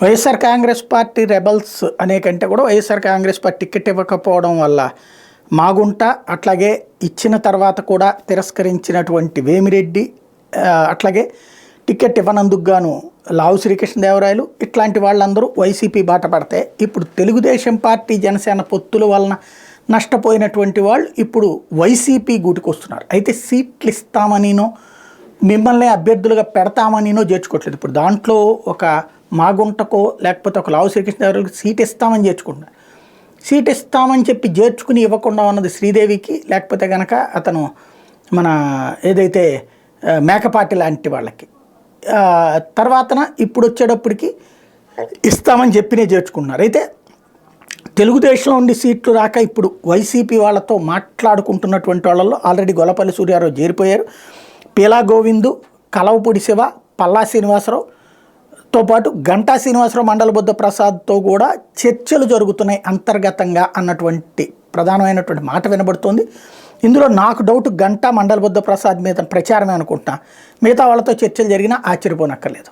YSR Congress party rebels అనే కంటే కూడా వైఎస్ఆర్ కాంగ్రెస్ పార్టీ టికెట్ ఇవ్వకపోవడం వల్ల మాగుంట, అట్లాగే ఇచ్చిన తర్వాత కూడా తిరస్కరించినటువంటి వేమిరెడ్డి, అట్లాగే టికెట్ ఇవ్వనందుకు గాను లావు శ్రీకృష్ణదేవరాయలు ఇట్లాంటి వాళ్ళందరూ వైసీపీ బాట పడితే, ఇప్పుడు తెలుగుదేశం పార్టీ జనసేన పొత్తుల వలన నష్టపోయినటువంటి వాళ్ళు ఇప్పుడు వైసీపీ గూటికొస్తున్నారు. అయితే సీట్లు ఇస్తామనినో మిమ్మల్ని అభ్యర్థులుగా పెడతామనినో చేర్చుకోవట్లేదు. ఇప్పుడు దాంట్లో ఒక మాగుంటకో లేకపోతే ఒక లావు శ్రీకృష్ణదేవరాయలకు సీట్ ఇస్తామని చేర్చుకుంటున్నారు. సీట్ ఇస్తామని చెప్పి చేర్చుకుని ఇవ్వకుండా ఉన్నది శ్రీదేవికి, లేకపోతే కనుక అతను మన ఏదైతే మేకపాటి లాంటి వాళ్ళకి. తర్వాతన ఇప్పుడు వచ్చేటప్పటికి ఇస్తామని చెప్పినే చేర్చుకుంటున్నారు. అయితే తెలుగుదేశంలో ఉండి సీట్లు రాక ఇప్పుడు వైసీపీ వాళ్ళతో మాట్లాడుకుంటున్నటువంటి వాళ్ళల్లో ఆల్రెడీ గొల్లపల్లి సూర్యారావు చేరిపోయారు. పీలా గోవిందు, కలవపూడి శివ, పల్లా శ్రీనివాసరావుతో పాటు గంటా శ్రీనివాసరావు, మండల బుద్ధ ప్రసాద్తో కూడా చర్చలు జరుగుతున్నాయి అంతర్గతంగా అన్నటువంటి ప్రధానమైనటువంటి మాట వినబడుతోంది. ఇందులో నాకు డౌట్ గంటా, మండల బుద్ధ ప్రసాద్ మీద ప్రచారమే అనుకుంటున్నా. మిగతా వాళ్ళతో చర్చలు జరిగినా ఆశ్చర్యపోనక్కర్లేదు.